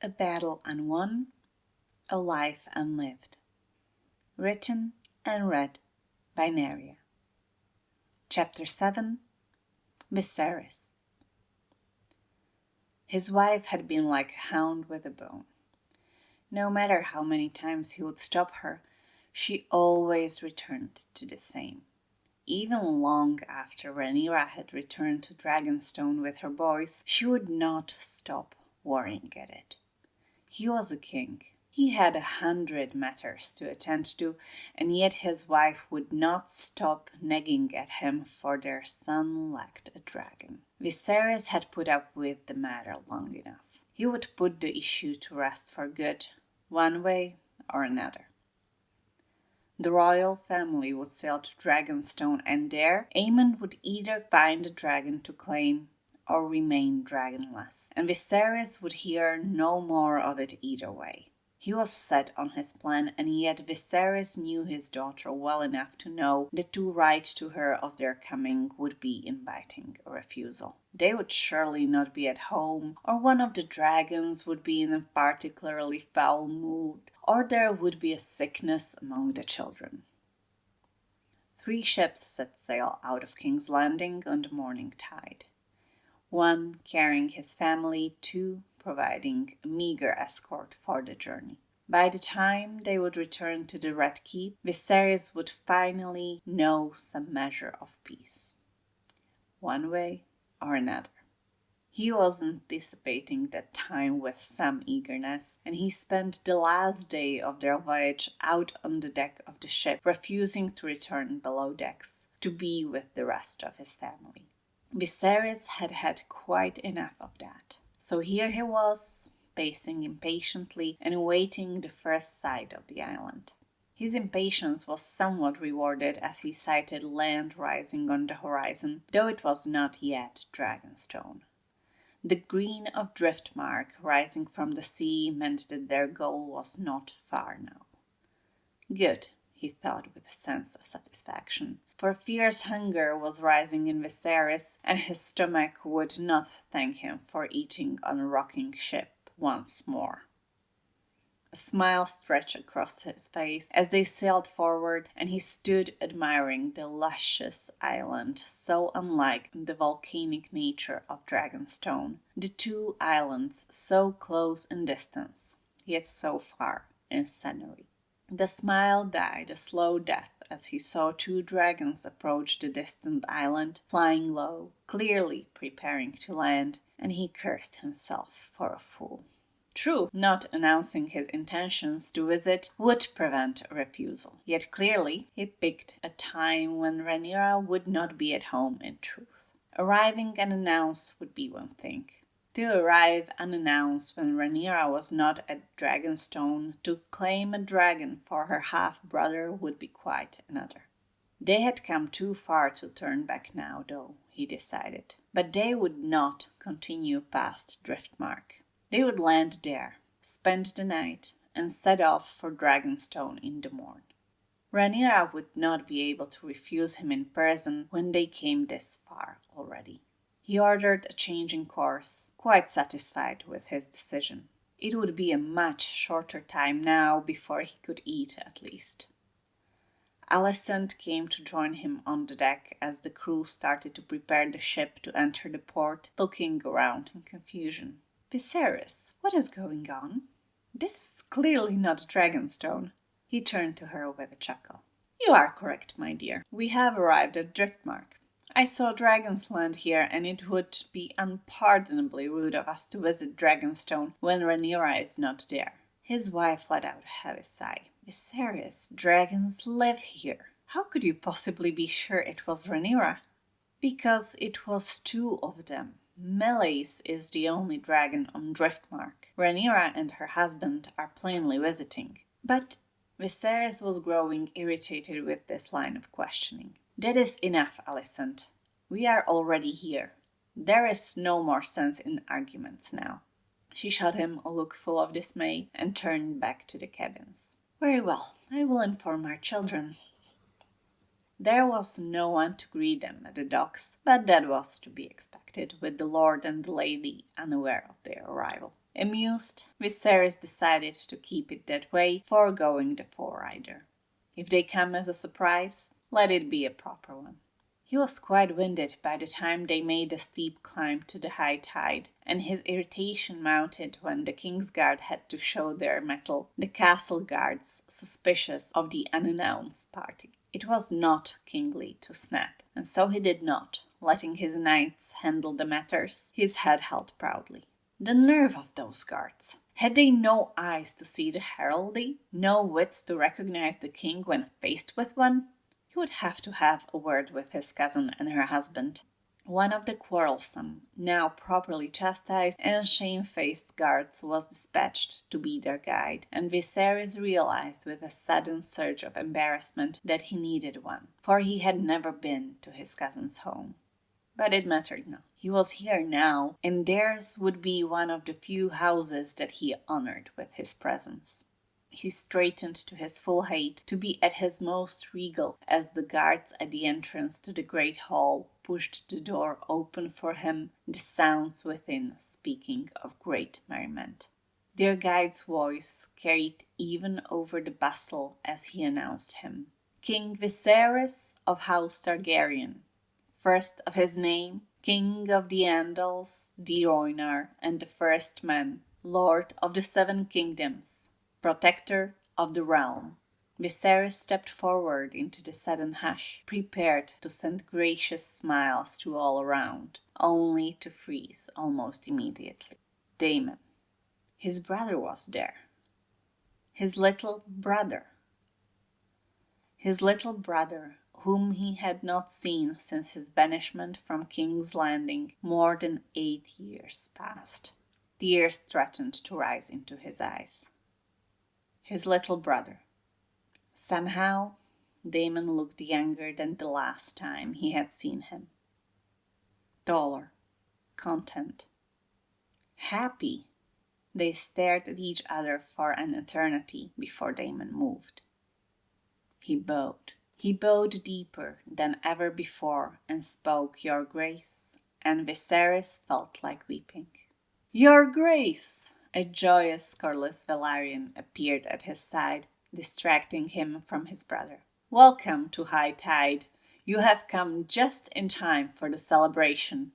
A Battle Unwon, A Life Unlived. Written and read by Rhaenyra. Chapter 7. Viserys. His wife had been like a hound with a bone. No matter how many times he would stop her, she always returned to the same. Even long after Rhaenyra had returned to Dragonstone with her boys, she would not stop worrying at it. He was a king. He had 100 matters to attend to, and yet his wife would not stop nagging at him for their son lacked a dragon. Viserys had put up with the matter long enough. He would put the issue to rest for good, one way or another. The royal family would sail to Dragonstone, and there Daemon would either find a dragon to claim or remain dragonless, and Viserys would hear no more of it either way. He was set on his plan, and yet Viserys knew his daughter well enough to know that to write to her of their coming would be inviting a refusal. They would surely not be at home, or one of the dragons would be in a particularly foul mood, or there would be a sickness among the children. 3 ships set sail out of King's Landing on the morning tide. 1 carrying his family, 2 providing a meager escort for the journey. By the time they would return to the Red Keep, Viserys would finally know some measure of peace, one way or another. He was anticipating that time with some eagerness, and he spent the last day of their voyage out on the deck of the ship, refusing to return below decks to be with the rest of his family. Viserys had had quite enough of that. So here he was, pacing impatiently and awaiting the first sight of the island. His impatience was somewhat rewarded as he sighted land rising on the horizon, though it was not yet Dragonstone. The green of Driftmark rising from the sea meant that their goal was not far now. Good, he thought with a sense of satisfaction, for fierce hunger was rising in Viserys, and his stomach would not thank him for eating on a rocking ship once more. A smile stretched across his face as they sailed forward, and he stood admiring the luscious island, so unlike the volcanic nature of Dragonstone. The 2 islands so close in distance, yet so far in scenery. The smile died a slow death as he saw 2 dragons approach the distant island, flying low, clearly preparing to land, and he cursed himself for a fool. True, not announcing his intentions to visit would prevent a refusal, yet clearly he picked a time when Rhaenyra would not be at home in truth. Arriving unannounced would be one thing. To arrive unannounced when Rhaenyra was not at Dragonstone to claim a dragon for her half-brother would be quite another. They had come too far to turn back now, though, he decided. But they would not continue past Driftmark. They would land there, spend the night, and set off for Dragonstone in the morn. Rhaenyra would not be able to refuse him in person when they came this far already. He ordered a change in course, quite satisfied with his decision. It would be a much shorter time now before he could eat, at least. Alicent came to join him on the deck as the crew started to prepare the ship to enter the port, looking around in confusion. "Viserys, what is going on? This is clearly not Dragonstone." He turned to her with a chuckle. "You are correct, my dear. We have arrived at Driftmark. I saw dragons land here, and it would be unpardonably rude of us to visit Dragonstone when Rhaenyra is not there." His wife let out a heavy sigh. "Viserys, dragons live here. How could you possibly be sure it was Rhaenyra?" "Because it was 2 of them. Meleys is the only dragon on Driftmark. Rhaenyra and her husband are plainly visiting." "But—" Viserys was growing irritated with this line of questioning. "That is enough, Alicent. We are already here. There is no more sense in arguments now." She shot him a look full of dismay and turned back to the cabins. "Very well, I will inform our children." There was no one to greet them at the docks, but that was to be expected, with the lord and the lady unaware of their arrival. Amused, Viserys decided to keep it that way, foregoing the forerider. If they come as a surprise, let it be a proper one. He was quite winded by the time they made the steep climb to the high tide, and his irritation mounted when the King's Guard had to show their mettle, the castle guards suspicious of the unannounced party. It was not kingly to snap, and so he did not, letting his knights handle the matters, his head held proudly. The nerve of those guards! Had they no eyes to see the heraldry, no wits to recognize the king when faced with one? He would have to have a word with his cousin and her husband. One of the quarrelsome, now properly chastised and shamefaced guards was dispatched to be their guide, and Viserys realized with a sudden surge of embarrassment that he needed one, for he had never been to his cousin's home. But it mattered not. He was here now, and theirs would be one of the few houses that he honored with his presence. He straightened to his full height to be at his most regal as the guards at the entrance to the great hall pushed the door open for him, the sounds within speaking of great merriment. Their guide's voice carried even over the bustle as he announced him. King Viserys of House Targaryen, first of his name, King of the Andals, the Rhaenyra, and the First Man, Lord of the Seven Kingdoms, Protector of the realm. Viserys stepped forward into the sudden hush, prepared to send gracious smiles to all around, only to freeze almost immediately. Daemon. His brother was there. His little brother. His little brother, whom he had not seen since his banishment from King's Landing more than 8 years past. Tears threatened to rise into his eyes. His little brother. Somehow, Daemon looked younger than the last time he had seen him. Taller, content, happy. They stared at each other for an eternity before Daemon moved. He bowed. He bowed deeper than ever before and spoke, "Your Grace," and Viserys felt like weeping. "Your Grace!" A joyous Scarless Velaryon appeared at his side, distracting him from his brother. "Welcome to high tide. You have come just in time for the celebration."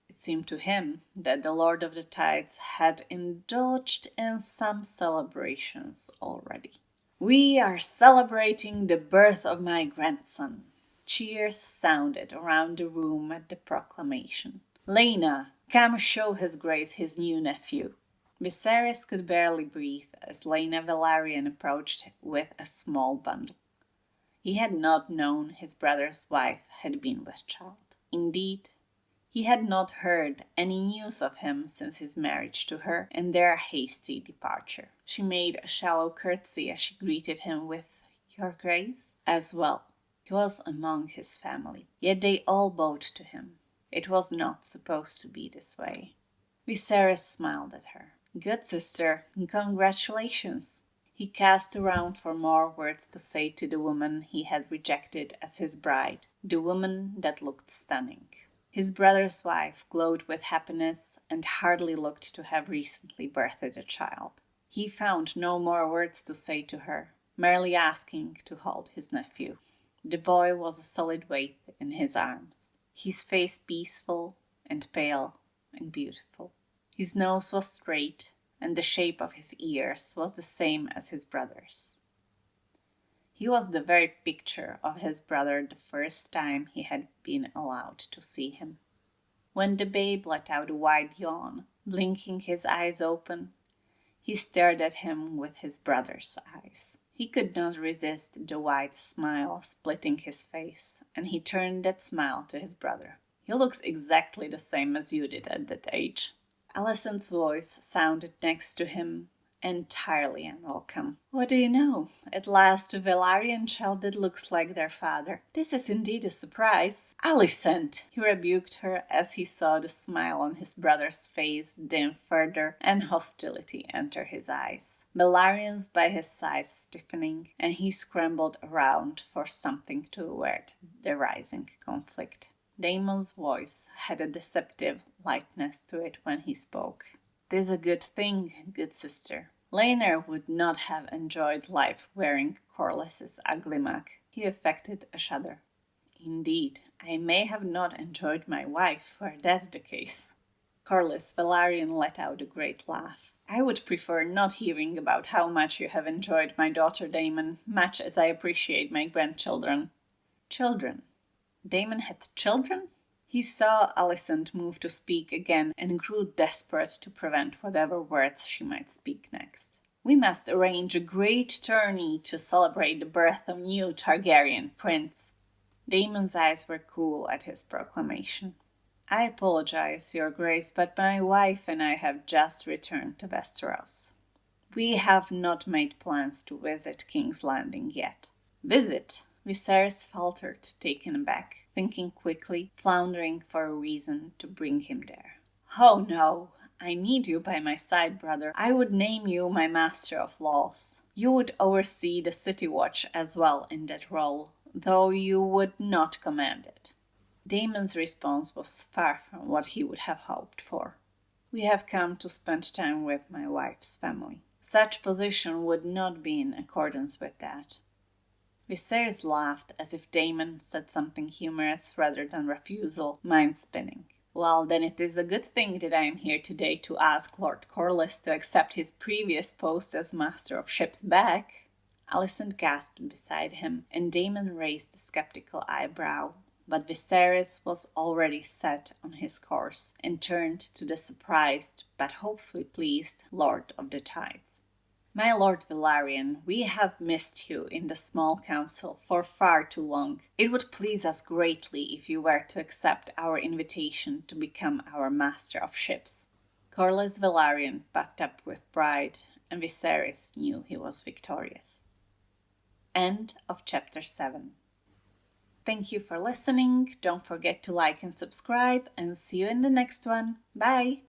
It seemed to him that the Lord of the Tides had indulged in some celebrations already. "We are celebrating the birth of my grandson." Cheers sounded around the room at the proclamation. "Laena, come show his grace his new nephew." Viserys could barely breathe as Laena Velaryon approached with a small bundle. He had not known his brother's wife had been with child. Indeed, he had not heard any news of him since his marriage to her and their hasty departure. She made a shallow curtsy as she greeted him with "Your Grace" as well. He was among his family, yet they all bowed to him. It was not supposed to be this way. Viserys smiled at her. "Good sister, congratulations." He cast around for more words to say to the woman he had rejected as his bride, the woman that looked stunning. His brother's wife glowed with happiness and hardly looked to have recently birthed a child. He found no more words to say to her, merely asking to hold his nephew. The boy was a solid weight in his arms, his face peaceful and pale and beautiful. His nose was straight, and the shape of his ears was the same as his brother's. He was the very picture of his brother the first time he had been allowed to see him. When the babe let out a wide yawn, blinking his eyes open, he stared at him with his brother's eyes. He could not resist the wide smile splitting his face, and he turned that smile to his brother. "He looks exactly the same as you did at that age." Alicent's voice sounded next to him, entirely unwelcome. "What do you know? At last a Velaryon child that looks like their father. This is indeed a surprise." "Alicent!" He rebuked her as he saw the smile on his brother's face dim further and hostility enter his eyes. Velaryon's by his side stiffening, and he scrambled around for something to avert the rising conflict. Daemon's voice had a deceptive lightness to it when he spoke. "'Tis a good thing, good sister." Laena would not have enjoyed life wearing Corlys's ugly mug. He affected a shudder. "Indeed, I may have not enjoyed my wife, were that the case." Corlys Velaryon let out a great laugh. "I would prefer not hearing about how much you have enjoyed my daughter Daemon, much as I appreciate my grandchildren." Children? Daemon had children? He saw Alicent move to speak again and grew desperate to prevent whatever words she might speak next. "We must arrange a great tourney to celebrate the birth of new Targaryen prince." Daemon's eyes were cool at his proclamation. "I apologize, Your Grace, but my wife and I have just returned to Westeros. We have not made plans to visit King's Landing yet." "Visit?" Viserys faltered, taken aback, thinking quickly, floundering for a reason to bring him there. "Oh no! I need you by my side, brother. I would name you my master of laws. You would oversee the city watch as well in that role, though you would not command it." Daemon's response was far from what he would have hoped for. "We have come to spend time with my wife's family. Such position would not be in accordance with that." Viserys laughed as if Daemon said something humorous rather than refusal, mind-spinning. "Well, then it is a good thing that I am here today to ask Lord Corlys to accept his previous post as Master of Ships back." Alicent gasped beside him, and Daemon raised a skeptical eyebrow. But Viserys was already set on his course and turned to the surprised, but hopefully pleased, Lord of the Tides. "My Lord Velaryon, we have missed you in the small council for far too long. It would please us greatly if you were to accept our invitation to become our Master of Ships." Corlys Velaryon puffed up with pride, and Viserys knew he was victorious. End of chapter 7. Thank you for listening. Don't forget to like and subscribe, and see you in the next one. Bye!